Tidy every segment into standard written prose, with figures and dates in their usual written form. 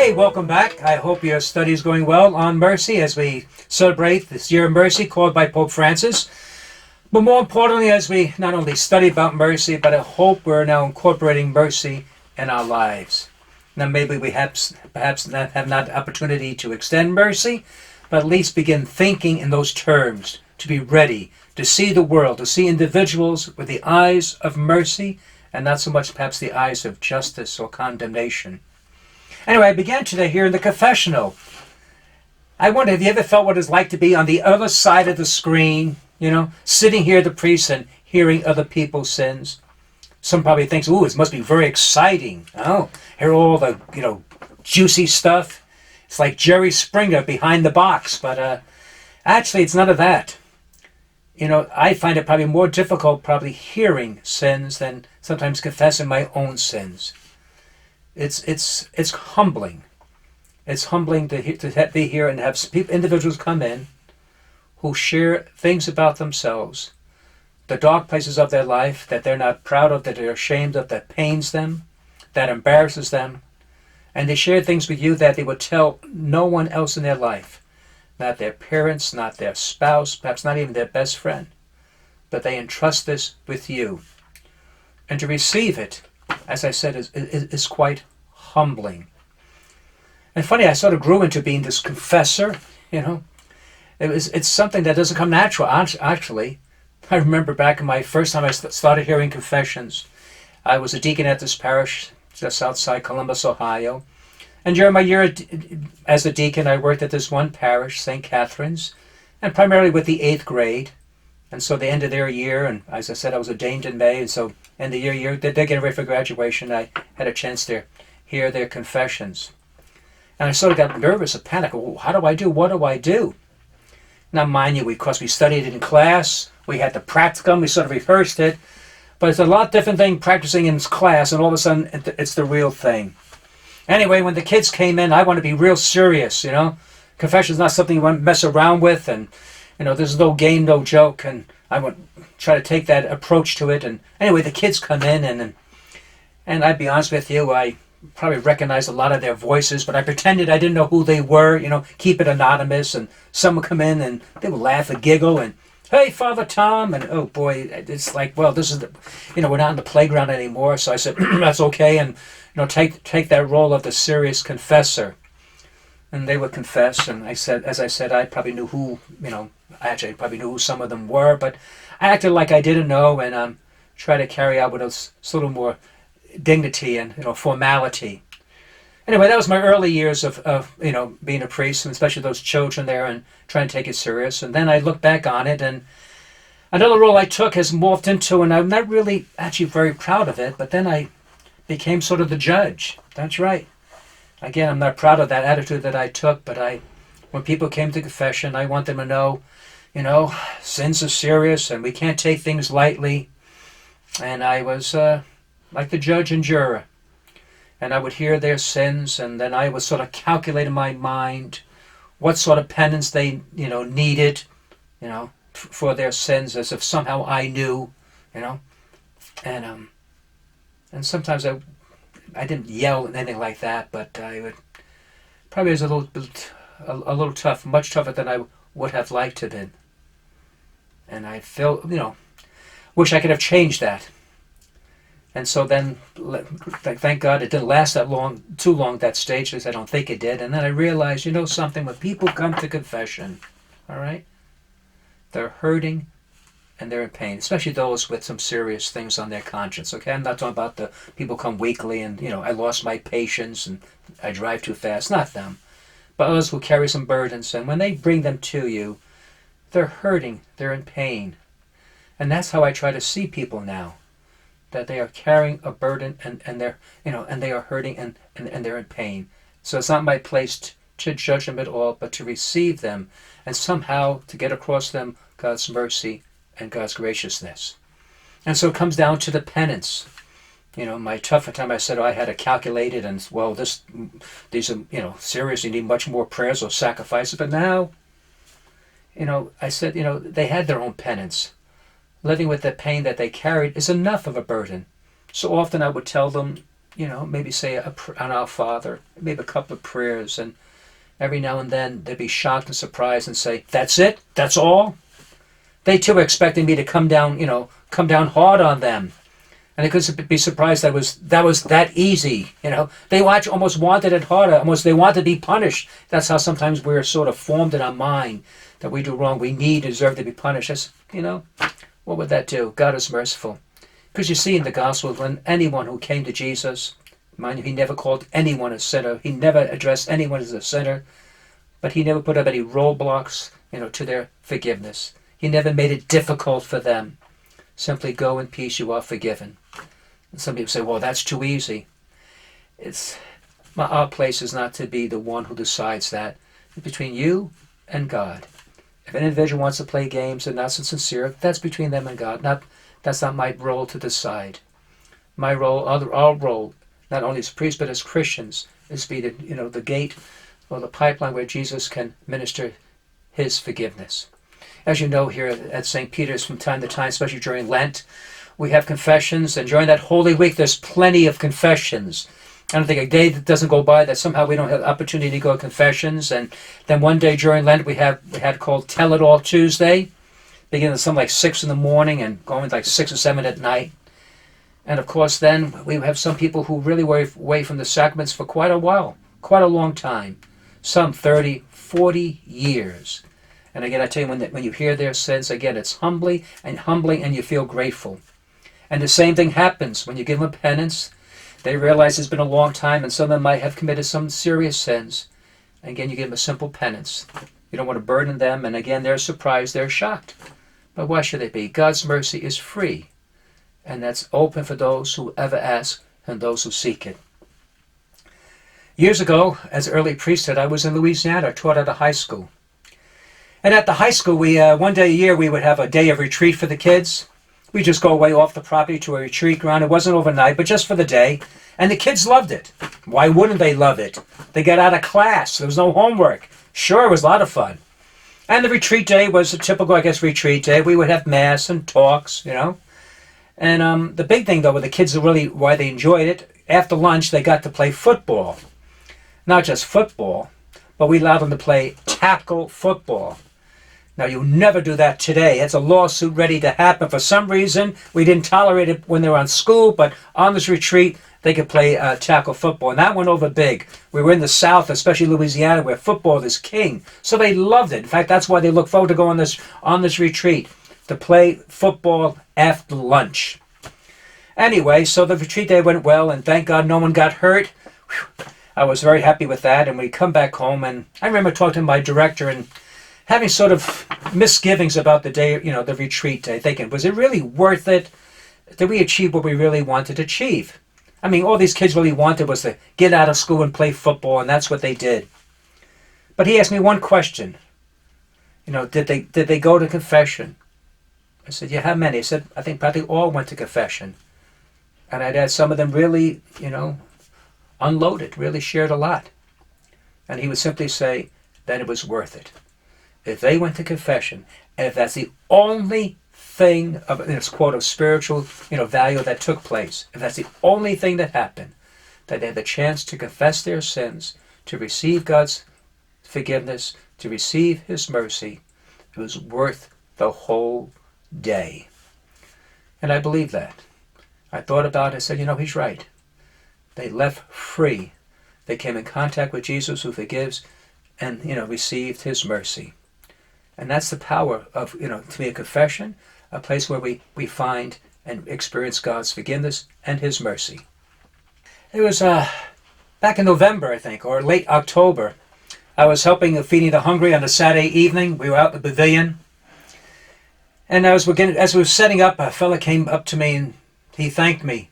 Hey, welcome back. I hope your study is going well on mercy as we celebrate this year of mercy called by Pope Francis. But more importantly, as we not only study about mercy, but I hope we're now incorporating mercy in our lives. Now, maybe we have perhaps not have not the opportunity to extend mercy, but at least begin thinking in those terms, to be ready to see the world, to see individuals with the eyes of mercy, and not so much perhaps the eyes of justice or condemnation. Anyway, I began today here in the confessional. I wonder, have you ever felt what it's like to be on the other side of the screen, sitting here, the priest, and hearing other people's sins? Some probably thinks, ooh, it must be very exciting. Oh, hear all the, juicy stuff. It's like Jerry Springer behind the box, but actually it's none of that. I find it probably more difficult probably hearing sins than sometimes confessing my own sins. It's humbling. It's humbling to be here and have individuals come in who share things about themselves, the dark places of their life that they're not proud of, that they're ashamed of, that pains them, that embarrasses them, and they share things with you that they would tell no one else in their life, not their parents, not their spouse, perhaps not even their best friend, but they entrust this with you. And to receive it, as I said, is quite humbling. And funny, I sort of grew into being this confessor, It's something that doesn't come natural, actually. I remember back in my first time I started hearing confessions. I was a deacon at this parish just outside Columbus, Ohio. And during my year as a deacon, I worked at this one parish, St. Catherine's, and primarily with the 8th grade. And so the end of their year, and as I said, I was ordained in May, and so end of year, they're getting ready for graduation. I had a chance to hear their confessions. And I sort of got nervous and panicked. Well, how do I do? What do I do? Now, mind you, because we studied it in class, we had the practicum, we sort of rehearsed it, but it's a lot different thing practicing in class, and all of a sudden, it's the real thing. Anyway, when the kids came in, I want to be real serious, Confession's not something you want to mess around with, and there's no game, no joke, and I would try to take that approach to it. And anyway, the kids come in, and I'd be honest with you, I probably recognized a lot of their voices, but I pretended I didn't know who they were, keep it anonymous. And some would come in, and they would laugh and giggle, and, hey, Father Tom, and oh boy, it's like, well, this is we're not in the playground anymore. So I said, that's okay, and take that role of the serious confessor. And they would confess, and as I said, I probably knew who, actually I probably knew who some of them were, but I acted like I didn't know, and tried to carry out with a little more dignity and formality. Anyway, that was my early years of being a priest, and especially those children there, and trying to take it serious. And then I look back on it, and another role I took has morphed into, and I'm not really actually very proud of it, but then I became sort of the judge. That's right. Again, I'm not proud of that attitude that I took, but when people came to confession, I want them to know, sins are serious and we can't take things lightly. And I was like the judge and juror. And I would hear their sins, and then I would sort of calculate in my mind what sort of penance they, needed, for their sins, as if somehow I knew, And sometimes I didn't yell or anything like that, but I would probably was a little tough, much tougher than I would have liked to have been. And I felt, wish I could have changed that. And so then, thank God it didn't last too long, that stage, because I don't think it did. And then I realized, something, when people come to confession, all right, they're hurting and they're in pain, especially those with some serious things on their conscience, okay? I'm not talking about the people come weekly and, I lost my patience and I drive too fast. Not them. But others who carry some burdens, and when they bring them to you, they're hurting, they're in pain. And that's how I try to see people now, that they are carrying a burden, and they're, and they are hurting, and they're in pain. So it's not my place to judge them at all, but to receive them, and somehow to get across them God's mercy and God's graciousness. And so it comes down to the penance. My tougher time, I said, I had to calculate it, and, well, these are, serious, you need much more prayers or sacrifices. But now, I said, they had their own penance. Living with the pain that they carried is enough of a burden. So often I would tell them, maybe say an Our Father, maybe a couple of prayers, and every now and then they'd be shocked and surprised and say, "That's it? That's all?" They too were expecting me to come down hard on them. And they couldn't be surprised that was that easy. They almost wanted it harder. Almost they wanted to be punished. That's how sometimes we're sort of formed in our mind, that we do wrong. We deserve to be punished. What would that do? God is merciful. Because you see in the gospel, when anyone who came to Jesus, mind you, he never called anyone a sinner. He never addressed anyone as a sinner. But he never put up any roadblocks, to their forgiveness. He never made it difficult for them. Simply go in peace, you are forgiven. And some people say, well, that's too easy. Our place is not to be the one who decides that. It's between you and God. If an individual wants to play games and not sincere, that's between them and God. That's not my role to decide. My role, our role, not only as priests but as Christians, is to be the gate or the pipeline where Jesus can minister his forgiveness. As you know, here at St. Peter's, from time to time, especially during Lent, we have confessions, and during that Holy Week, there's plenty of confessions. I don't think a day that doesn't go by that somehow we don't have the opportunity to go to confessions. And then one day during Lent, we had called Tell It All Tuesday, beginning at something like 6 in the morning and going like 6 or 7 at night. And of course, then we have some people who really were away from the sacraments for quite a while, quite a long time, some 30, 40 years. And again, I tell you, when you hear their sins, again, it's humbling, and you feel grateful. And the same thing happens when you give them penance. They realize it's been a long time, and some of them might have committed some serious sins. And again, you give them a simple penance. You don't want to burden them, and again, they're surprised, they're shocked. But why should they be? God's mercy is free, and that's open for those who ever ask and those who seek it. Years ago, as early priesthood, I was in Louisiana. I taught at a high school. And at the high school, we one day a year, we would have a day of retreat for the kids. We just go away off the property to a retreat ground. It wasn't overnight, but just for the day. And the kids loved it. Why wouldn't they love it? They got out of class. There was no homework. Sure, it was a lot of fun. And the retreat day was a typical, retreat day. We would have mass and talks, And the big thing, though, with the kids, really why they enjoyed it, after lunch, they got to play football. Not just football, but we allowed them to play tackle football. Now, you'll never do that today. It's a lawsuit ready to happen. For some reason, we didn't tolerate it when they were on school, but on this retreat, they could play tackle football. And that went over big. We were in the South, especially Louisiana, where football is king. So they loved it. In fact, that's why they look forward to going on this retreat, to play football after lunch. Anyway, so the retreat day went well, and thank God no one got hurt. Whew. I was very happy with that, and we come back home, and I remember talking to my director and having sort of misgivings about the day, the retreat day, thinking, was it really worth it? Did we achieve what we really wanted to achieve? I mean, all these kids really wanted was to get out of school and play football, and that's what they did. But he asked me one question. Did they go to confession? I said, yeah, how many? He said, I think probably all went to confession. And I'd had some of them really, unloaded, really shared a lot. And he would simply say that it was worth it. If they went to confession, and if that's the only thing of this quote of spiritual, value that took place, if that's the only thing that happened, that they had the chance to confess their sins, to receive God's forgiveness, to receive his mercy, it was worth the whole day. And I believe that. I thought about it, I said, he's right. They left free. They came in contact with Jesus who forgives and, received his mercy. And that's the power of, to be a confession, a place where we find and experience God's forgiveness and his mercy. It was back in November, I think, or late October. I was helping feeding the hungry on a Saturday evening. We were out in the pavilion. And as we were setting up, a fella came up to me and he thanked me.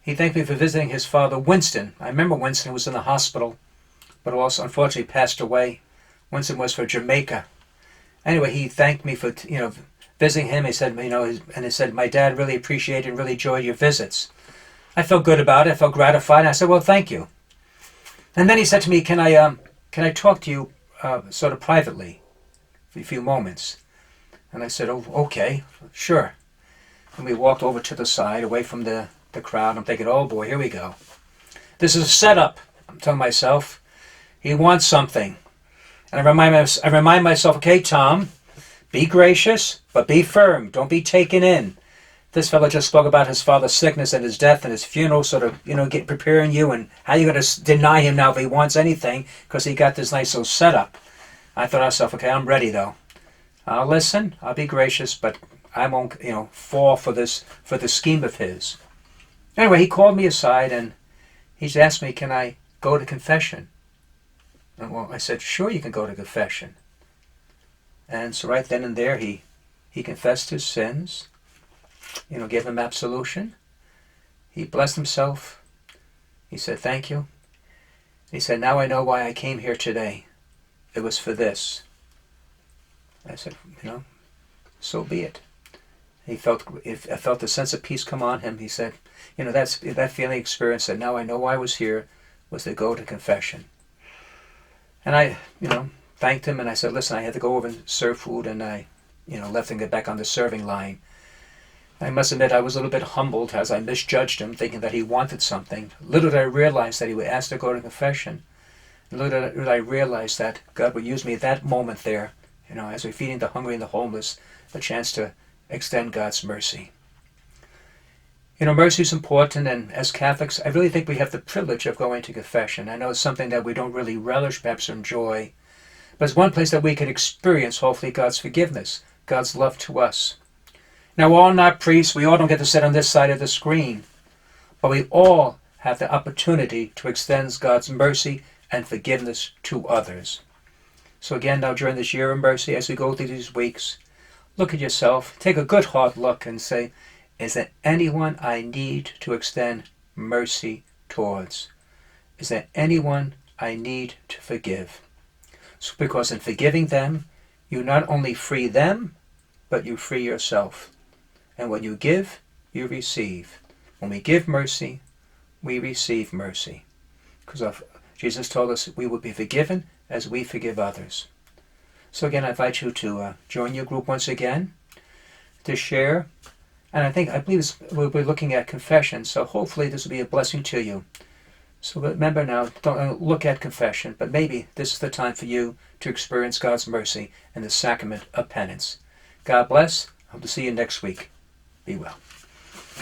He thanked me for visiting his father, Winston. I remember Winston was in the hospital, but also unfortunately passed away. Winston was for Jamaica. Anyway, he thanked me for, visiting him. He said, and he said, my dad really appreciated and really enjoyed your visits. I felt good about it. I felt gratified. And I said, well, thank you. And then he said to me, can I talk to you sort of privately for a few moments? And I said, oh, okay, sure. And we walked over to the side, away from the crowd. I'm thinking, oh boy, here we go. This is a setup. I'm telling myself. He wants something. And I remind myself, okay, Tom, be gracious, but be firm. Don't be taken in. This fellow just spoke about his father's sickness and his death and his funeral, sort of, preparing you, and how you going to deny him now if he wants anything, because he got this nice little setup. I thought to myself, okay, I'm ready though. I'll listen, I'll be gracious, but I won't, fall for the scheme of his. Anyway, he called me aside and he's asked me, can I go to confession? And well, I said, sure, you can go to confession. And so right then and there, he confessed his sins, gave him absolution. He blessed himself. He said, thank you. He said, now I know why I came here today. It was for this. I said, so be it. I felt the sense of peace come on him. He said, that feeling experience that now I know why I was here was to go to confession. And I, thanked him, and I said, listen, I had to go over and serve food, and I, left and get back on the serving line. I must admit I was a little bit humbled as I misjudged him, thinking that he wanted something. Little did I realize that he would ask to go to confession. Little did I realize that God would use me at that moment there, as we're feeding the hungry and the homeless, a chance to extend God's mercy. Mercy is important, and as Catholics, I really think we have the privilege of going to confession. I know it's something that we don't really relish, perhaps enjoy, but it's one place that we can experience, hopefully, God's forgiveness, God's love to us. Now, we're all not priests. We all don't get to sit on this side of the screen, but we all have the opportunity to extend God's mercy and forgiveness to others. So again, now during this year of mercy, as we go through these weeks, look at yourself, take a good hard look and say, is there anyone I need to extend mercy towards? Is there anyone I need to forgive? So because in forgiving them, you not only free them, but you free yourself. And when you give, you receive. When we give mercy, we receive mercy. Because Jesus told us we will be forgiven as we forgive others. So again, I invite you to join your group once again, to share. And I believe we'll be looking at confession, so hopefully this will be a blessing to you. So remember now, don't look at confession, but maybe this is the time for you to experience God's mercy and the sacrament of penance. God bless. Hope to see you next week. Be well.